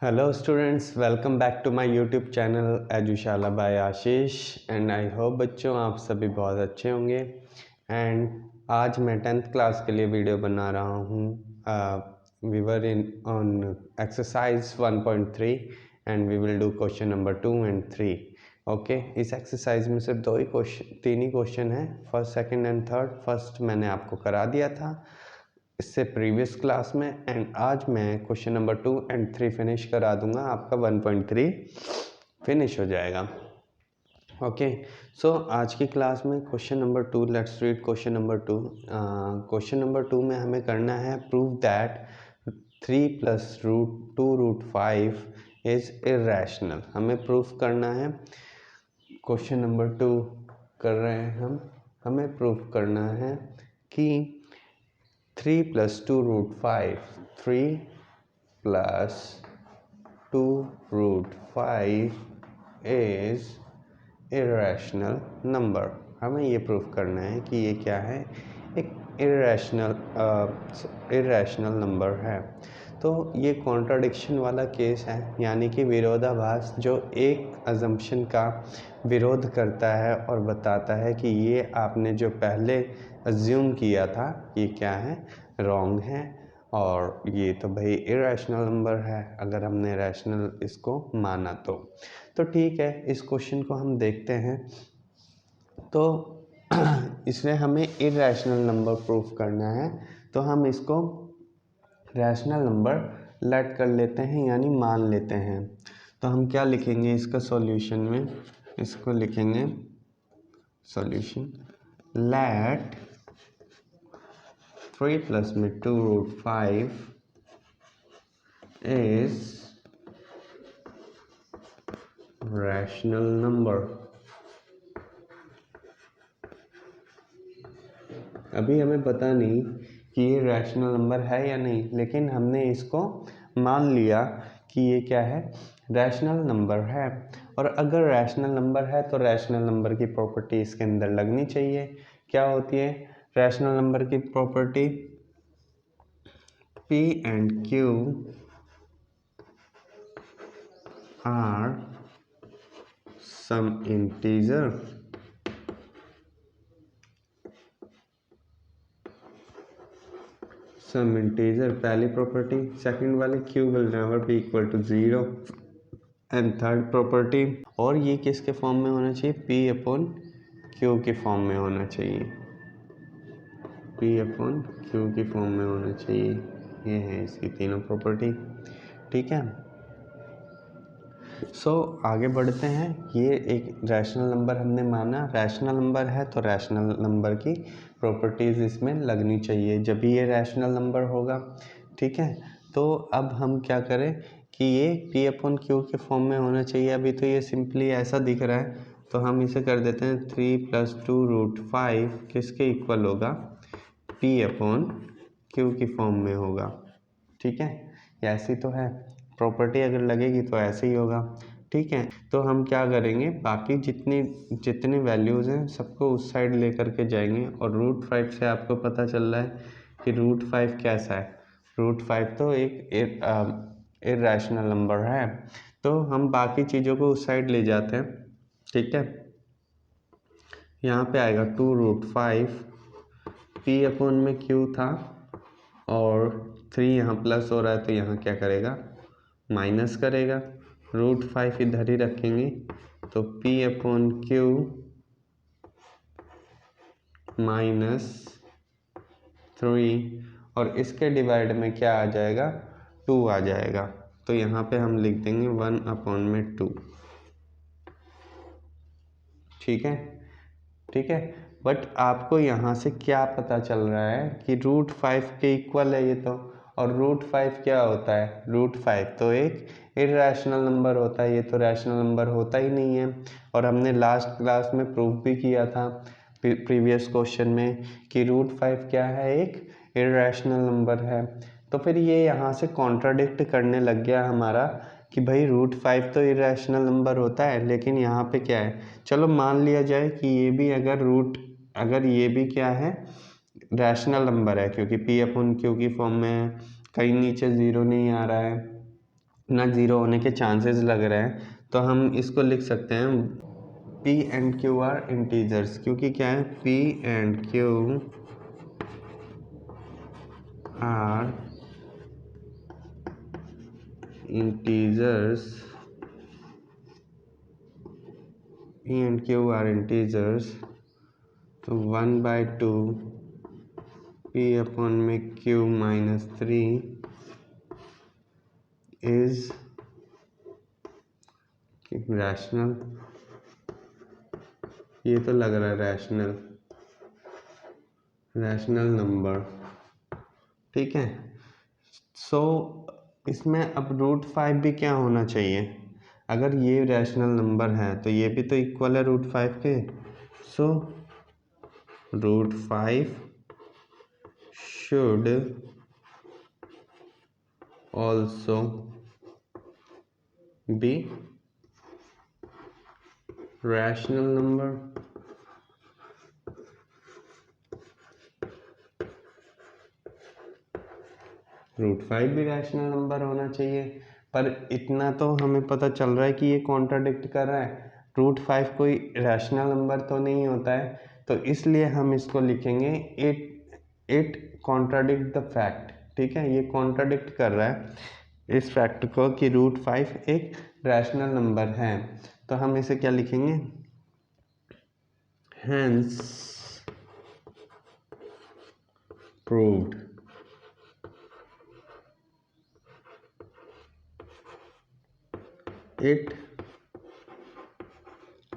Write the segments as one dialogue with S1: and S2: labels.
S1: Hello students, welcome back to my YouTube channel Edushala by Ashish and I hope बच्चों आप सभी बहुत अच्छे होंगे। एंड आज मैं 10th क्लास के लिए वीडियो बना रहा हूँ। We were in on exercise 1.3 and we will do question number 2 and 3। Okay, इस एक्सरसाइज में सिर्फ तीन ही क्वेश्चन है, first second and third. First मैंने आपको करा दिया था इससे प्रीवियस क्लास में, एंड आज मैं क्वेश्चन नंबर 2 एंड 3 फिनिश करा दूंगा, आपका 1.3 फिनिश हो जाएगा। ओके, सो आज की क्लास में question number 2, let's read question number 2। Question number 2 में हमें करना है प्रूव दैट 3 + √2√5 इज इरेशनल। हमें प्रूफ करना है, क्वेश्चन नंबर 2 कर रहे हैं हमें प्रूफ करना है कि 3 + 2√5 3 + 2√5 इज इरेशनल नंबर। हमें ये प्रूफ करना है कि ये क्या है, एक इरेशनल नंबर है। तो ये कॉन्ट्राडिक्शन वाला केस है, यानी कि विरोधाभास, जो एक अजम्पशन का विरोध करता है और बताता है कि ये आपने जो पहले अज्यूम किया था ये क्या है, रॉन्ग है, और ये तो भाई इरेशनल नंबर है अगर हमने रैशनल इसको माना तो ठीक है। इस क्वेश्चन को हम देखते हैं। तो इसमें हमें इरेशनल नंबर प्रूफ करना है, तो हम इसको रैशनल नंबर लेट कर लेते हैं, यानी मान लेते हैं। तो हम क्या लिखेंगे इसका सॉल्यूशन में, इसको लिखेंगे सॉल्यूशन लेट 3 + में 2√5 is rational number। अभी हमें पता नहीं कि ये रैशनल नंबर है या नहीं, लेकिन हमने इसको मान लिया कि ये क्या है, रैशनल नंबर है। और अगर रैशनल नंबर है तो रैशनल नंबर की प्रॉपर्टी इसके अंदर लगनी चाहिए। क्या होती है रैशनल नंबर की property? P and Q are some integer पहली प्रॉपर्टी। सेकंड वाली Q will never be equal to 0 and third property, और ये किसके फॉर्म में होना चाहिए, P/Q के फॉर्म में होना चाहिए, P/Q की फॉर्म में होना चाहिए। ये है इसकी तीनों प्रॉपर्टी, ठीक है। सो आगे बढ़ते हैं। ये एक रैशनल नंबर हमने माना, रैशनल नंबर है तो रैशनल नंबर की प्रॉपर्टीज़ इसमें लगनी चाहिए, जब ये रैशनल नंबर होगा, ठीक है। तो अब हम क्या करें कि ये P/Q के फॉर्म में होना चाहिए। अभी तो ये सिंपली ऐसा दिख रहा है, तो हम इसे कर देते हैं 3 + 2√5 किसके इक्वल होगा, P/Q की फॉर्म में होगा, ठीक है। ऐसी तो है प्रॉपर्टी, अगर लगेगी तो ऐसे ही होगा, ठीक है। तो हम क्या करेंगे, बाकी जितनी वैल्यूज़ हैं सबको उस साइड लेकर के जाएंगे। और √5 से आपको पता चल रहा है कि √5 कैसा है, √5 तो एक इरेशनल नंबर है। तो हम बाकी चीज़ों को उस साइड ले जाते हैं, ठीक है। यहाँ पे आएगा 2√5, P/Q था, और 3 यहाँ प्लस हो रहा है तो यहाँ क्या करेगा, माइनस करेगा। √5 इधर ही रखेंगे तो P/Q -3, और इसके डिवाइड में क्या आ जाएगा, 2 आ जाएगा। तो यहाँ पे हम लिख देंगे 1/2, ठीक है, ठीक है। बट आपको यहाँ से क्या पता चल रहा है कि √5 के इक्वल है ये तो, और √5 क्या होता है, √5 तो एक इरेशनल नंबर होता है, ये तो रैशनल नंबर होता ही नहीं है। और हमने लास्ट क्लास में प्रूफ भी किया था प्रीवियस क्वेश्चन में कि √5 क्या है, एक इरेशनल नंबर है। तो फिर ये यहाँ से कॉन्ट्राडिक्ट करने लग गया हमारा कि भाई √5 तो इरेशनल नंबर होता है, लेकिन यहाँ पे क्या है, चलो मान लिया जाए कि ये भी अगर ये भी क्या है, रैशनल नंबर है, क्योंकि P/Q की फॉर्म में है, कहीं नीचे 0 नहीं आ रहा है, ना ज़ीरो होने के चांसेस लग रहे हैं, तो हम इसको लिख सकते हैं P and Q are integers, क्योंकि क्या है P and Q are integers, P and Q are integers, तो 1/2 P upon में Q minus 3 is रैशनल। ये तो लग रहा है रैशनल नंबर, ठीक है। सो इसमें अब √5 भी क्या होना चाहिए, अगर ये रैशनल नंबर है तो ये भी तो इक्वल है √5 के। सो √5 should also be rational number। √5 भी रैशनल नंबर होना चाहिए, पर इतना तो हमें पता चल रहा है कि ये कॉन्ट्राडिक्ट कर रहा है। √5 कोई रैशनल नंबर तो नहीं होता है, तो इसलिए हम इसको लिखेंगे इट कॉन्ट्राडिक्ट द फैक्ट, ठीक है। ये कॉन्ट्राडिक्ट कर रहा है इस फैक्ट को कि √5 एक रैशनल नंबर है, तो हम इसे क्या लिखेंगे, hence proved. It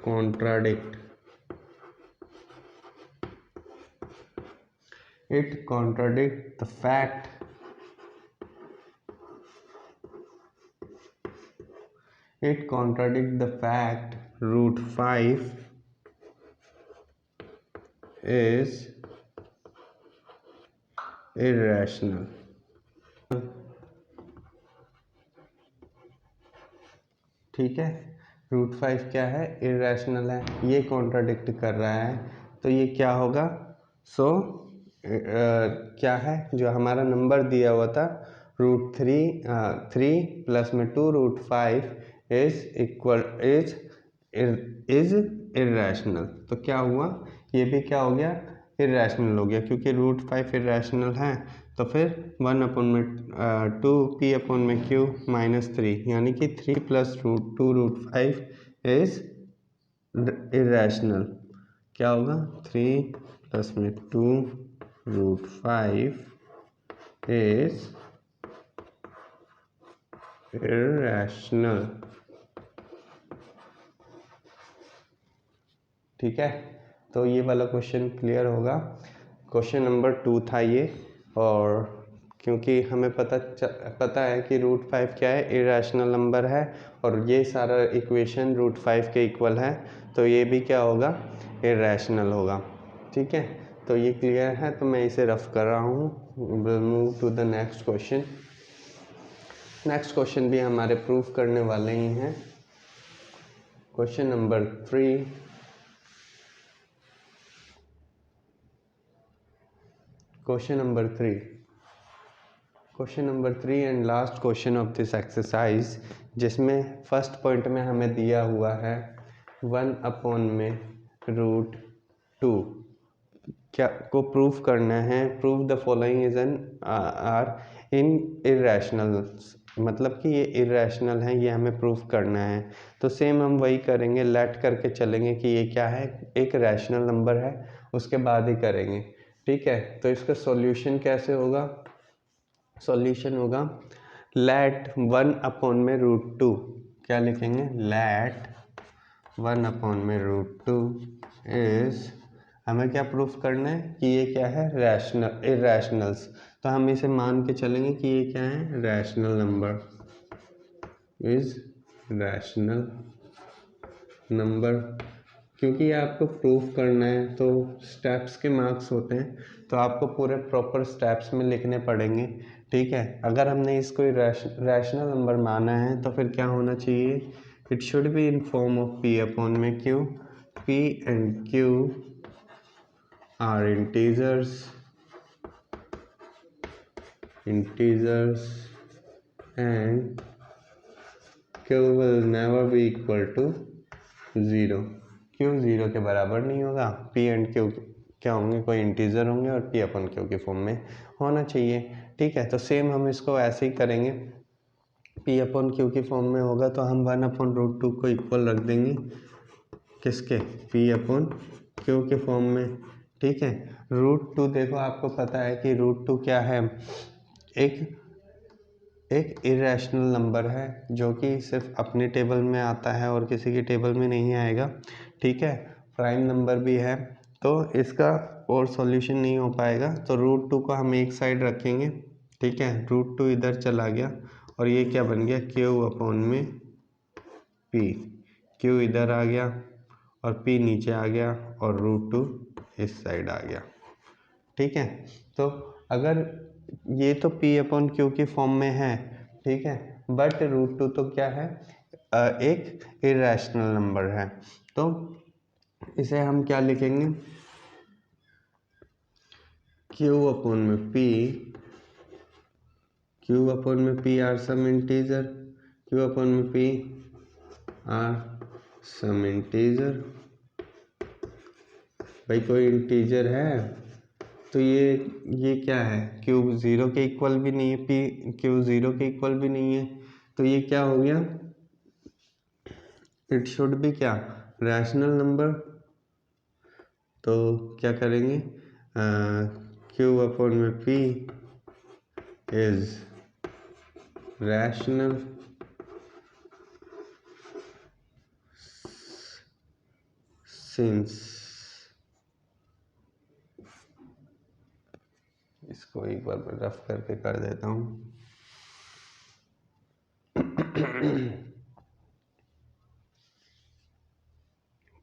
S1: contradict the fact √5 is irrational। ठीक है, √5 क्या है, इरेशनल है, ये कॉन्ट्राडिक्ट कर रहा है, तो ये क्या होगा। सो क्या है जो हमारा नंबर दिया हुआ था √3 प्लस में 2 √5 इज इरेशनल। तो क्या हुआ, ये भी क्या हो गया, इरेशनल हो गया, क्योंकि √5 इरेशनल है, तो फिर 1/2 P अपॉन में Q -3, यानी कि 3 + 2 √5 इज इरेशनल। क्या होगा, 3 + में 2 √5 इज इरेशनल। ठीक है, तो ये वाला क्वेश्चन क्लियर होगा। क्वेश्चन नंबर 2 था ये, और क्योंकि हमें पता है कि √5 क्या है, इरेशनल नंबर है, और ये सारा इक्वेशन √5 के इक्वल है, तो ये भी क्या होगा, इरेशनल होगा। ठीक है, तो ये क्लियर है, तो मैं इसे रफ कर रहा हूँ। Will move to the next question. Next question भी हमारे प्रूफ करने वाले ही हैं। Question number 3। Question number 3 and last question of this exercise, जिसमें फर्स्ट पॉइंट में हमें दिया हुआ है 1/में √2 क्या को प्रूफ करना है। Proof the following is an are in irrationals, मतलब कि ये इरेशनल है, ये हमें प्रूफ करना है। तो सेम हम वही करेंगे, लेट करके चलेंगे कि ये क्या है, एक रैशनल नंबर है, उसके बाद ही करेंगे। ठीक है, तो इसका सॉल्यूशन कैसे होगा, सॉल्यूशन होगा लेट 1/में √2, क्या लिखेंगे, लेट 1/में √2 इज, हमें क्या प्रूफ करना है कि ये क्या है, रैशनल इरेशनल्स। तो हम इसे मान के चलेंगे कि ये क्या है, rational number, is rational number. क्योंकि ये आपको प्रूफ करना है, तो स्टेप्स के मार्क्स होते हैं, तो आपको पूरे प्रॉपर स्टेप्स में लिखने पड़ेंगे। ठीक है, अगर हमने इसको रैशनल नंबर माना है, तो फिर क्या होना चाहिए, it should be in form of P/में Q। P and Q are integers and Q will never be equal to 0। Q 0 के बराबर नहीं होगा। पी एंड क्यू क्या होंगे, कोई इंटीजर होंगे और पी अपन क्यू के फॉर्म में होना चाहिए। ठीक है, तो सेम हम इसको ऐसे ही करेंगे। पी अपन क्यू की फॉर्म में होगा तो हम 1/√2 को इक्वल रख देंगे किसके, पी अपन क्यू के फॉर्म में। ठीक है, √2 देखो आपको पता है कि √2 क्या है, एक इरेशनल नंबर है जो कि सिर्फ अपने टेबल में आता है और किसी की टेबल में नहीं आएगा। ठीक है, प्राइम नंबर भी है तो इसका और सॉल्यूशन नहीं हो पाएगा। तो √2 को हम एक साइड रखेंगे। ठीक है, √2 इधर चला गया और ये क्या बन गया, क्यू अपॉन में पी। क्यू इधर आ गया और पी नीचे आ गया और √2 इस साइड आ गया। ठीक है, तो अगर ये तो पी अपॉन क्यू की फॉर्म में है, ठीक है, बट √2 तो क्या है, एक इरेशनल नंबर है। तो इसे हम क्या लिखेंगे, क्यू अपॉन में पी, क्यू अपॉन में P are some integer, Q upon में पी आर सम इंटीजर। भाई कोई इंटीजर है तो ये क्या है, क्यू 0 के इक्वल भी नहीं है, पी क्यू 0 के इक्वल भी नहीं है, तो ये क्या हो गया, इट शुड बी क्या, रैशनल नंबर। तो क्या करेंगे, क्यू अपॉन में पी इज रैशनल सिंस, इसको एक बार मैं रफ करके कर देता हूँ।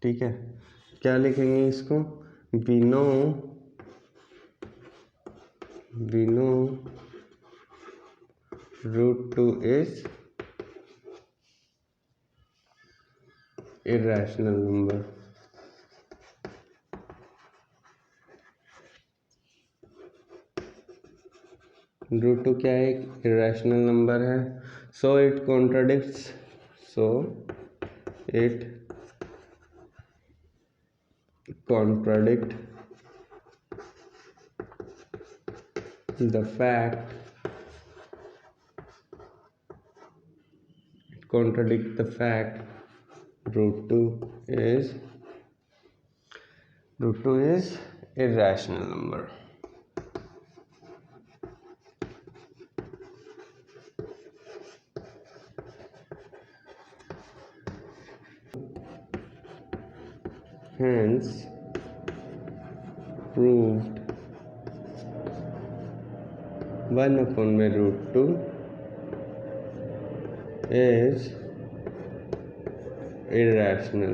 S1: ठीक है, क्या लिखेंगे इसको, we know √2 is irrational number। √2 क्या है, एक irrational number है। so it contradicts the fact √2 is irrational number। hence proved 1/√2 is irrational।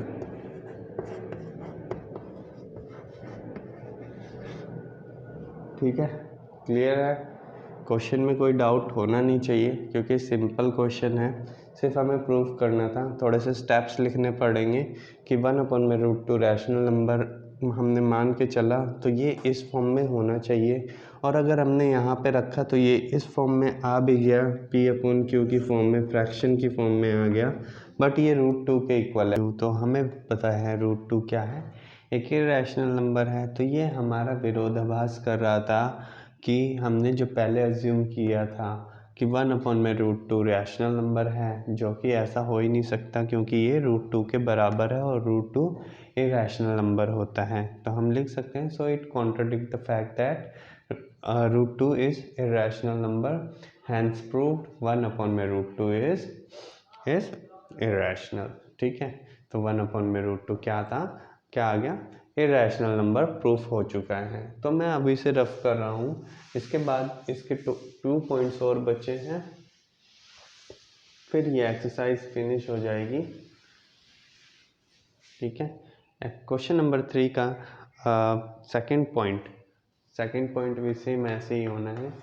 S1: ठीक है, क्लियर है। क्वेश्चन में कोई डाउट होना नहीं चाहिए क्योंकि सिंपल क्वेश्चन है, सिर्फ हमें प्रूव करना था। थोड़े से स्टेप्स लिखने पड़ेंगे कि 1/√2 रैशनल नंबर हमने मान के चला तो ये इस फॉर्म में होना चाहिए, और अगर हमने यहाँ पे रखा तो ये इस फॉर्म में आ भी गया, पी अपॉन क्यू की फॉर्म में, फ्रैक्शन की फॉर्म में आ गया, बट ये √2 के इक्वल है। तो हमें पता है √2 क्या है, एक इरेशनल नंबर है। तो ये हमारा विरोधाभास कर रहा था कि हमने जो पहले अज्यूम किया था कि 1/√2 रैशनल नंबर है, जो कि ऐसा हो ही नहीं सकता क्योंकि ये √2 के बराबर है और √2 इरेशनल नंबर होता है। तो हम लिख सकते हैं, so it contradict the fact that √2 is irrational number, hence proved 1/√2 is irrational. ठीक है, तो 1/√2 क्या था, क्या आ गया, इरेशनल नंबर प्रूफ हो चुका है। तो मैं अभी से रफ कर रहा हूँ, इसके बाद इसके 2 पॉइंट्स और बचे हैं, फिर ये एक्सरसाइज फिनिश हो जाएगी। ठीक है, क्वेश्चन नंबर 3 का सेकंड पॉइंट भी सेम ऐसे ही होना है,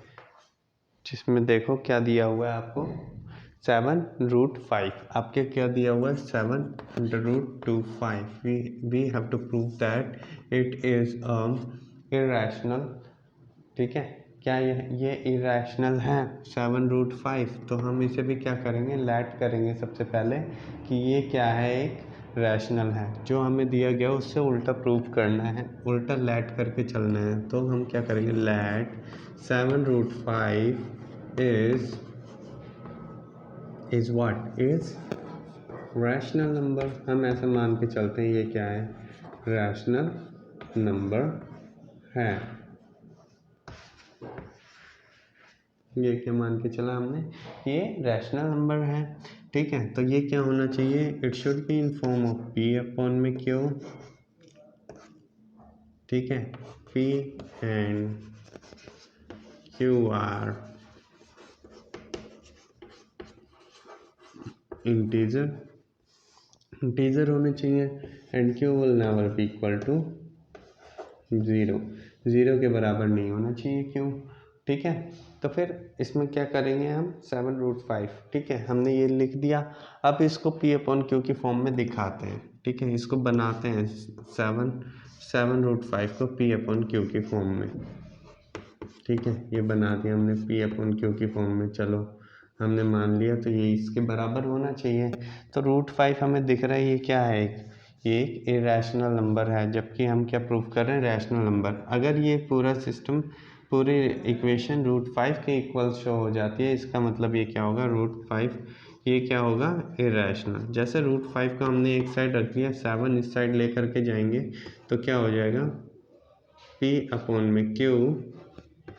S1: जिसमें देखो क्या दिया हुआ है आपको, 7√5। आपके क्या दिया हुआ है, 7√25। We have to prove that it is irrational. ठीक है, क्या ये इरेशनल है 7√5, तो हम इसे भी क्या करेंगे, लेट करेंगे सबसे पहले कि ये क्या है, एक रैशनल है। जो हमें दिया गया उससे उल्टा प्रूफ करना है, उल्टा लेट करके चलना है। तो हम क्या करेंगे, let 7√5 is what, is rational number. हम ऐसा मान के चलते हैं ये क्या है, रैशनल नंबर है। ये क्या मान के चला हमने, ये रैशनल नंबर है। ठीक है, तो ये क्या होना चाहिए, it should be in form of P upon में क्यू। ठीक है, P and Q are integer होने चाहिए and Q will never be equal to 0 के बराबर नहीं होना चाहिए क्यू। ठीक है, तो फिर इसमें क्या करेंगे हम, 7√5। ठीक है, हमने ये लिख दिया। अब इसको पी अपॉन क्यू की फॉर्म में दिखाते हैं। ठीक है, इसको बनाते हैं 7√5 को पी अपॉन क्यू की फॉर्म में। ठीक है, ये बना दिया हमने पी अपॉन क्यू की फॉर्म में। चलो हमने मान लिया, तो ये इसके बराबर होना चाहिए। तो √5 हमें दिख रहा है, ये क्या है, ये एक इरेशनल नंबर है, जबकि हम क्या प्रूफ कर रहे हैं, रैशनल नंबर। अगर ये पूरा सिस्टम, पूरी इक्वेशन √5 के इक्वल शो हो जाती है, इसका मतलब ये क्या होगा, √5 ये क्या होगा, इरेशनल। जैसे √5 को हमने एक साइड रख दिया, 7 इस साइड ले करके जाएंगे तो क्या हो जाएगा, p अपॉन में q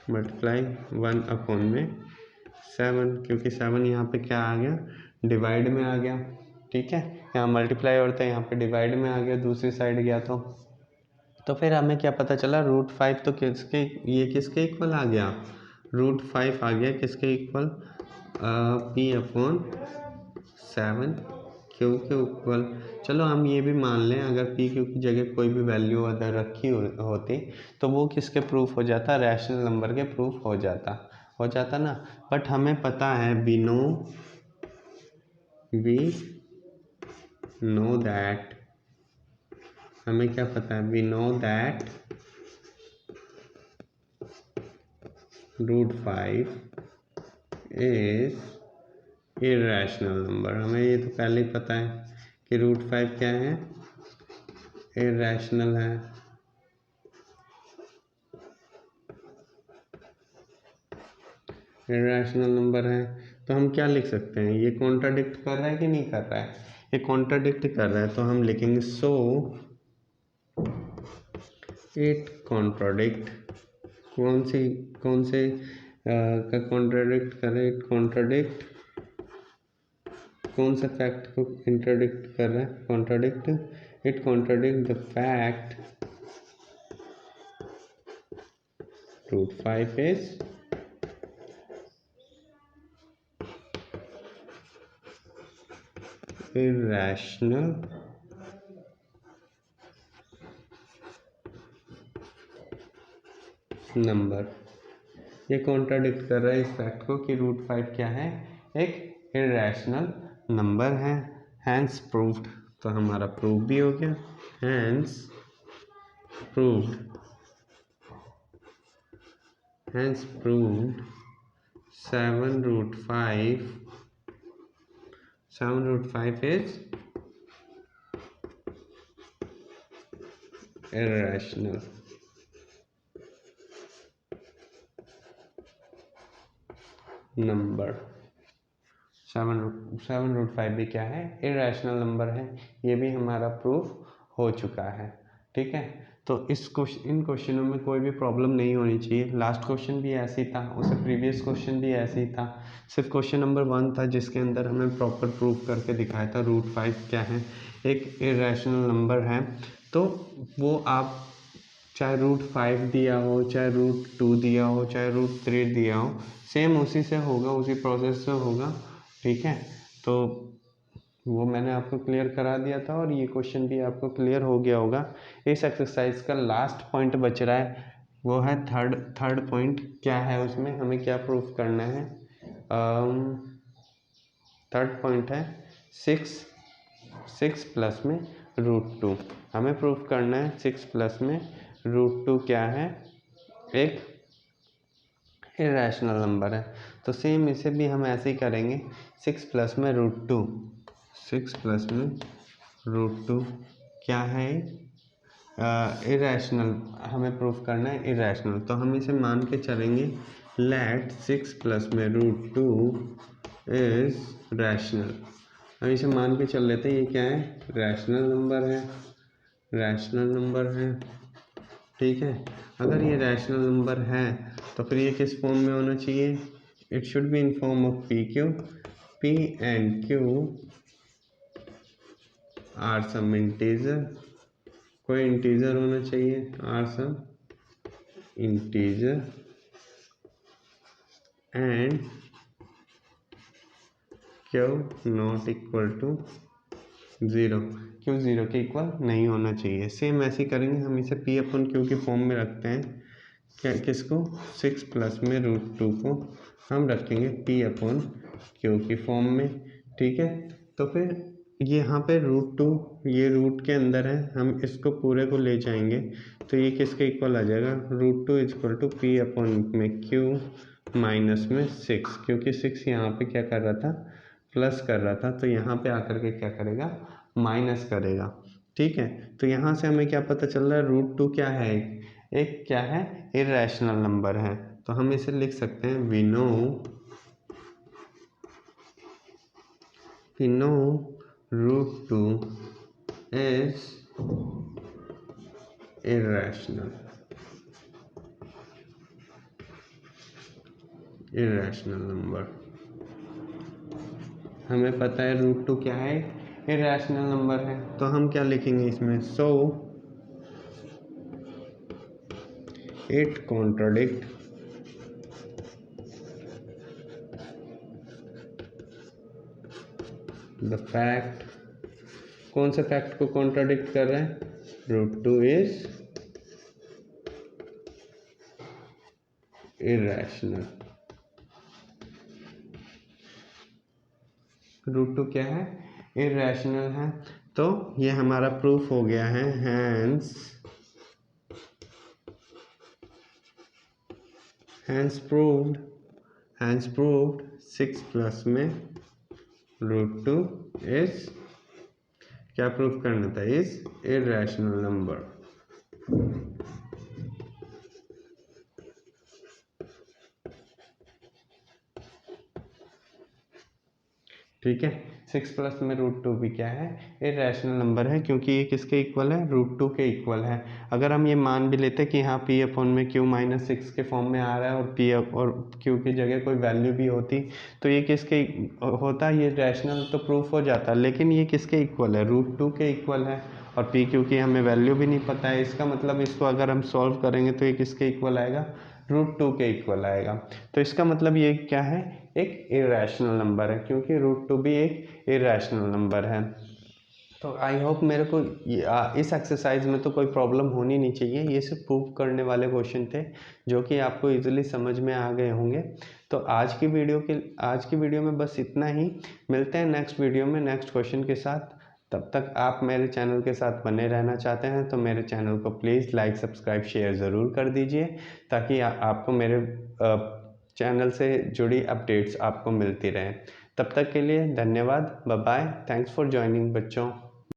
S1: मल्टीप्लाई 1 अपॉन में 7, क्योंकि 7 यहाँ पे क्या आ गया, डिवाइड में आ गया। ठीक है, यहाँ मल्टीप्लाई होता है, यहाँ पे डिवाइड में आ गया, दूसरी साइड गया तो फिर हमें क्या पता चला, √5 तो किसके, ये किसके इक्वल आ गया, √5 आ गया किसके इक्वल, p अपॉन 7 क्यू के इक्वल। चलो हम ये भी मान लें, अगर p क्यू की जगह कोई भी वैल्यू अगर रखी होती तो वो किसके प्रूफ हो जाता, रैशनल नंबर के प्रूफ हो जाता ना। बट हमें पता है, वी नो दैट, हमें क्या पता है, we know that √5 is irrational number. हमें ये तो पहले ही पता है कि √5 क्या है, इरेशनल है। इरेशनल नंबर है, तो हम क्या लिख सकते हैं, ये कॉन्ट्राडिक्ट कर रहा है कि नहीं कर रहा है, ये कॉन्ट्राडिक्ट कर रहा है। तो हम लिखेंगे सो इट कॉन्ट्राडिक्ट, कौन से का कॉन्ट्राडिक्ट करे, इट कॉन्ट्राडिक्ट, कौन सा फैक्ट को इंट्रोडिक्ट कर रहा है, contradict, it contradict the fact √5 is irrational number. ये कॉन्ट्राडिक्ट कर रहा है इस फैक्ट को कि √5 क्या है, एक इरेशनल नंबर है। हैंस प्रूव्ड, तो हमारा प्रूफ भी हो गया, hence proved 7√5 is irrational number. 7√5 भी क्या है, इरेशनल नंबर है। ये भी हमारा प्रूफ हो चुका है। ठीक है, तो इन क्वेश्चनों में कोई भी प्रॉब्लम नहीं होनी चाहिए। लास्ट क्वेश्चन भी ऐसे ही था, उससे प्रीवियस क्वेश्चन भी ऐसे ही था। सिर्फ क्वेश्चन नंबर 1 था जिसके अंदर हमें प्रॉपर प्रूफ करके दिखाया था √5 क्या है, एक इरेशनल नंबर है। तो वो आप चाहे √5 दिया हो, चाहे √2 दिया हो, चाहे √3 दिया हो, सेम उसी से होगा, उसी प्रोसेस से होगा। ठीक है, तो वो मैंने आपको क्लियर करा दिया था और ये क्वेश्चन भी आपको क्लियर हो गया होगा। इस एक्सरसाइज का लास्ट पॉइंट बच रहा है, वो है थर्ड पॉइंट। क्या है उसमें, हमें क्या प्रूफ करना है, थर्ड पॉइंट है 6 प्लस में √2। हमें प्रूफ करना है 6 प्लस में √2 क्या है, एक इरेशनल नंबर है। तो सेम इसे भी हम ऐसे ही करेंगे, 6 प्लस में √2, 6 प्लस में √2 क्या है, इरेशनल, हमें प्रूफ करना है इरेशनल। तो हम इसे मान के चलेंगे, लेट 6 प्लस में √2 इज रैशनल। हम इसे मान के चल लेते हैं ये क्या है, रैशनल नंबर है, रैशनल नंबर है, ठीक है। अगर ये रैशनल नंबर है तो फिर ये किस फॉर्म में होना चाहिए, it should be in form of PQ, P and Q are some integer, कोई इंटीजर होना चाहिए, are some integer and Q not equal to 0, Q 0 के इक्वल नहीं होना चाहिए। सेम ऐसे ही करेंगे, हम इसे P/Q की फॉर्म में रखते हैं, क्या किसको, 6 प्लस में √2 को हम रखेंगे P/Q की फॉर्म में, ठीक है। तो फिर यहाँ पे √2 ये रूट के अंदर है, हम इसको पूरे को ले जाएंगे तो ये किसके इक्वल आ जाएगा, √2 इक्वल टू P/Q माइनस में 6, क्योंकि 6 यहाँ पे क्या कर रहा था, प्लस कर रहा था, तो यहाँ पे आकर के क्या करेगा, माइनस करेगा, ठीक है। तो यहाँ से हमें क्या पता चल रहा है, √2 क्या है, एक क्या है, इरेशनल नंबर है। तो हम इसे लिख सकते हैं, we know √2 is irrational, irrational number. हमें पता है √2 क्या है, इरेशनल नंबर है। तो हम क्या लिखेंगे इसमें, सो इट कॉन्ट्राडिक्ट द फैक्ट, कौन से फैक्ट को कॉन्ट्राडिक्ट कर रहे हैं, √2 इज इरेशनल। √2 क्या है, इरेशनल है। तो ये हमारा प्रूफ हो गया है, हैंस प्रूव्ड 6 प्लस में √2 इज, क्या प्रूफ करना था, इज इरेशनल नंबर। ठीक है, 6 प्लस में √2 भी क्या है, इरेशनल नंबर है, क्योंकि ये किसके इक्वल है, √2 के इक्वल है। अगर हम ये मान भी लेते कि हाँ P/Q माइनस 6 के फॉर्म में आ रहा है और P और Q की जगह कोई वैल्यू भी होती तो ये किसके होता, ये रैशनल तो प्रूफ हो जाता, लेकिन ये किसके इक्वल है, √2 के इक्वल है, और PQ की हमें वैल्यू भी नहीं पता है। इसका मतलब इसको अगर हम सॉल्व करेंगे तो ये किसके इक्वल आएगा, √2 के इक्वल आएगा। तो इसका मतलब ये क्या है, एक इरेशनल नंबर है, क्योंकि √2 भी एक इरेशनल नंबर है। तो आई होप मेरे को इस एक्सरसाइज में तो कोई प्रॉब्लम होनी नहीं चाहिए, ये सिर्फ प्रूव करने वाले क्वेश्चन थे जो कि आपको इजीली समझ में आ गए होंगे। तो आज की वीडियो में बस इतना ही, मिलते हैं नेक्स्ट वीडियो में नेक्स्ट क्वेश्चन के साथ। तब तक आप मेरे चैनल के साथ बने रहना चाहते हैं तो मेरे चैनल को प्लीज़ लाइक सब्सक्राइब शेयर ज़रूर कर दीजिए, ताकि आपको मेरे चैनल से जुड़ी अपडेट्स आपको मिलती रहें। तब तक के लिए धन्यवाद, bye bye, thanks for joining बच्चों।